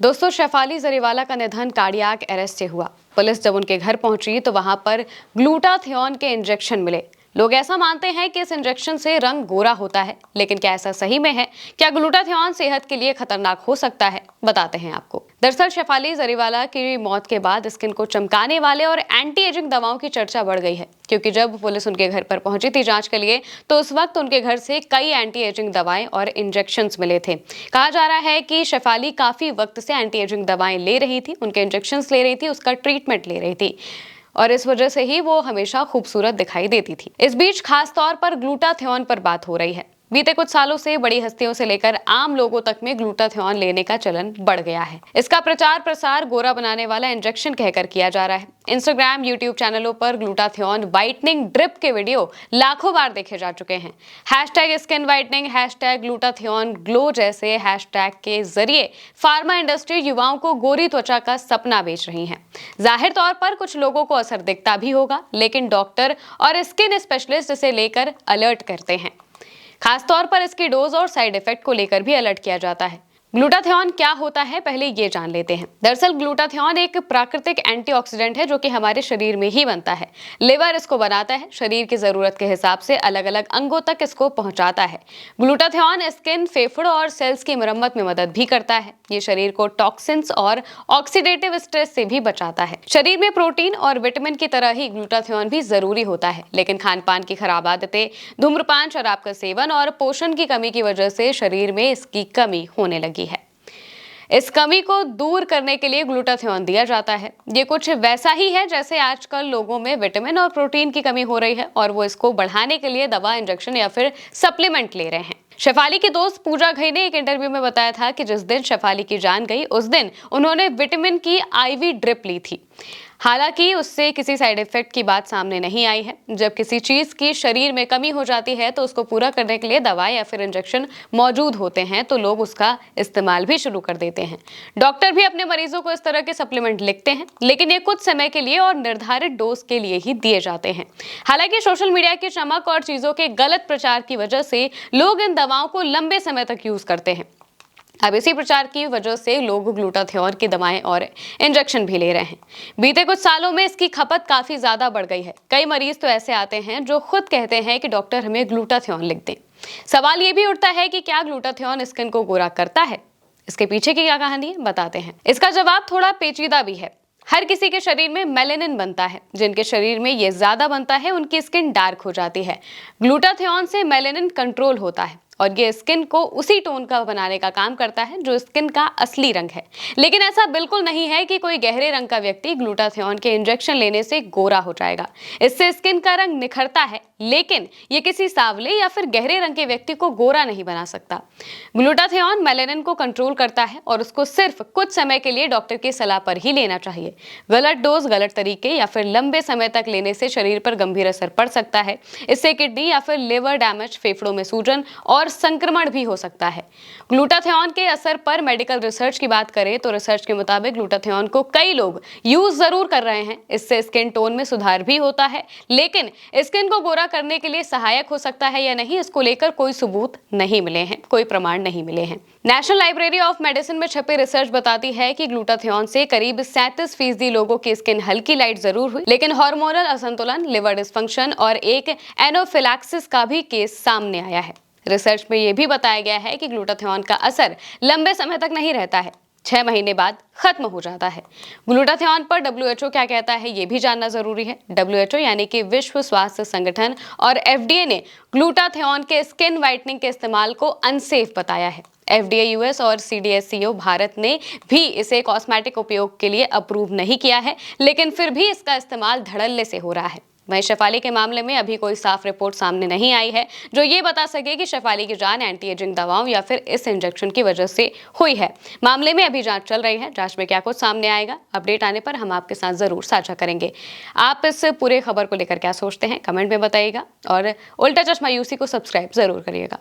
दोस्तों, शेफाली जरीवाला का निधन कार्डियक अरेस्ट से हुआ। पुलिस जब उनके घर पहुंची तो वहां पर ग्लूटाथियोन के इंजेक्शन मिले। लोग ऐसा मानते हैं कि इस इंजेक्शन से रंग गोरा होता है, लेकिन क्या ऐसा सही में है? क्या ग्लूटाथियोन सेहत के लिए खतरनाक हो सकता है? बताते हैं आपको। दरअसल शेफाली जरीवाला की मौत के बाद स्किन को चमकाने वाले और एंटी एजिंग दवाओं की चर्चा बढ़ गई है, क्योंकि जब पुलिस उनके घर पर पहुंची थी जांच के लिए, तो उस वक्त उनके घर से कई एंटी एजिंग दवाएं और इंजेक्शंस मिले थे। कहा जा रहा है कि शेफाली काफी वक्त से एंटी एजिंग दवाएं ले रही थी, उनके इंजेक्शंस ले रही थी, उसका ट्रीटमेंट ले रही थी और इस वजह से ही वो हमेशा खूबसूरत दिखाई देती थी। इस बीच खास तौर पर ग्लूटाथियोन पर बात हो रही है। बीते कुछ सालों से बड़ी हस्तियों से लेकर आम लोगों तक में ग्लूटाथियोन लेने का चलन बढ़ गया है। इसका प्रचार प्रसार गोरा बनाने वाला इंजेक्शन कहकर किया जा रहा है। इंस्टाग्राम, यूट्यूब चैनलों पर ग्लूटाथियोन व्हाइटनिंग ड्रिप के वीडियो लाखों बार देखे जा चुके हैं। Hashtag skin whitening, hashtag glutathione glow जैसे हैशटैग के जरिए फार्मा इंडस्ट्री युवाओं को गोरी त्वचा का सपना बेच रही है। जाहिर तौर पर कुछ लोगों को असर दिखता भी होगा, लेकिन डॉक्टर और स्किन स्पेशलिस्ट इसे लेकर अलर्ट करते हैं। खासतौर पर इसकी डोज और साइड इफेक्ट को लेकर भी अलर्ट किया जाता है। ग्लूटाथियोन क्या होता है, पहले ये जान लेते हैं। दरअसल ग्लूटाथियोन एक प्राकृतिक एंटीऑक्सीडेंट है जो कि हमारे शरीर में ही बनता है। लिवर इसको बनाता है, शरीर की जरूरत के हिसाब से अलग अलग अंगों तक इसको पहुंचाता है। ग्लूटाथियोन स्किन, फेफड़ों और सेल्स की मरम्मत में मदद भी करता है। ये शरीर को टॉक्सिन्स और ऑक्सीडेटिव स्ट्रेस से भी बचाता है। शरीर में प्रोटीन और विटामिन की तरह ही ग्लूटाथियोन भी जरूरी होता है, लेकिन खान पान की खराब आदतें, धूम्रपान, शराब का सेवन और पोषण की कमी की वजह से शरीर में इसकी कमी होने लगी है। इस कमी को दूर करने के लिए ग्लूटाथियोन दिया जाता है। ये कुछ वैसा ही है जैसे आजकल लोगों में विटामिन और प्रोटीन की कमी हो रही है और वो इसको बढ़ाने के लिए दवा, इंजेक्शन या फिर सप्लीमेंट ले रहे हैं। शेफाली की दोस्त पूजा घई ने एक इंटरव्यू में बताया था कि जिस दिन शेफाली की जान गई उस दिन उन्होंने विटामिन की आईवी ड्रिप ली थी। हालांकि उससे किसी साइड इफेक्ट की बात सामने नहीं आई है। जब किसी चीज की शरीर में कमी हो जाती है तो उसको पूरा करने के लिए दवा या फिर इंजेक्शन मौजूद होते हैं, तो लोग उसका इस्तेमाल भी शुरू कर देते हैं। डॉक्टर भी अपने मरीजों को इस तरह के सप्लीमेंट लिखते हैं, लेकिन ये कुछ समय के लिए और निर्धारित डोज के लिए ही दिए जाते हैं। हालांकि सोशल मीडिया की चमक और चीजों के गलत प्रचार की वजह से लोग इन दवाओं को लंबे समय तक यूज करते हैं। अब इसी प्रचार की वजह से लोग ग्लूटाथियोन की दवाएं और इंजेक्शन भी ले रहे हैं। बीते कुछ सालों में इसकी खपत काफी ज्यादा बढ़ गई है। कई मरीज तो ऐसे आते हैं जो खुद कहते हैं कि डॉक्टर हमें ग्लूटाथियोन लिख दें। सवाल ये भी उठता है कि क्या ग्लूटाथियोन स्किन को गोरा करता है? इसके पीछे की क्या कहानी है, बताते हैं। इसका जवाब थोड़ा पेचीदा भी है। हर किसी के शरीर में मेलेनिन बनता है। जिनके शरीर में ये ज्यादा बनता है उनकी स्किन डार्क हो जाती है। ग्लूटाथियोन से मेलेनिन कंट्रोल होता है और ये स्किन को उसी टोन का बनाने का काम करता है जो स्किन का असली रंग है। लेकिन ऐसा बिल्कुल नहीं है कि कोई गहरे रंग का व्यक्ति ग्लूटाथियोन के इंजेक्शन लेने से गोरा हो जाएगा। इससे स्किन का रंग निखरता है, लेकिन ये किसी सांवले या फिर गहरे रंग के व्यक्ति को गोरा नहीं बना सकता। ग्लूटाथियोन मेलेनिन को कंट्रोल करता है और उसको सिर्फ कुछ समय के लिए डॉक्टर की सलाह पर ही लेना चाहिए। गलत डोज, गलत तरीके या फिर लंबे समय तक लेने से शरीर पर गंभीर असर पड़ सकता है। इससे किडनी या फिर लिवर डैमेज, फेफड़ों में सूजन और संक्रमण भी हो सकता है। ग्लूटाथियोन के असर पर मेडिकल रिसर्च की बात करें तो रिसर्च के मुताबिक ग्लूटाथियोन को कई लोग यूज जरूर कर रहे हैं। इससे स्किन टोन में सुधार भी होता है, लेकिन स्किन को गोरा करने के लिए सहायक हो सकता है या नहीं, इसको लेकर कोई सबूत नहीं मिले हैं, कोई प्रमाण नहीं मिले हैं। नेशनल लाइब्रेरी ऑफ मेडिसिन में छपी रिसर्च बताती है कि ग्लूटाथियोन से करीब 37% लोगों की स्किन हल्की लाइट जरूर हुई, लेकिन हार्मोनल असंतुलन, लिवर डिस्फंक्शन और एक एनोफिलैक्सिस का भी केस सामने आया है। रिसर्च में यह भी बताया गया है कि ग्लूटाथियोन का असर लंबे समय तक नहीं रहता है, 6 महीने बाद खत्म हो जाता है। ग्लूटाथियोन पर WHO क्या कहता है ये भी जानना जरूरी है। WHO यानी कि विश्व स्वास्थ्य संगठन और FDA ने ग्लूटाथियोन के स्किन व्हाइटनिंग के इस्तेमाल को अनसेफ बताया है। FDA US और CDSCO भारत ने भी इसे कॉस्मेटिक उपयोग के लिए अप्रूव नहीं किया है, लेकिन फिर भी इसका इस्तेमाल धड़ल्ले से हो रहा है। वहीं शेफाली के मामले में अभी कोई साफ रिपोर्ट सामने नहीं आई है जो ये बता सके कि शेफाली की जान एंटी एजिंग दवाओं या फिर इस इंजेक्शन की वजह से हुई है। मामले में अभी जांच चल रही है। जांच में क्या कुछ सामने आएगा, अपडेट आने पर हम आपके साथ जरूर साझा करेंगे। आप इस पूरे खबर को लेकर क्या सोचते हैं, कमेंट में बताइएगा और उल्टा चश्मा यूसी को सब्सक्राइब जरूर करिएगा।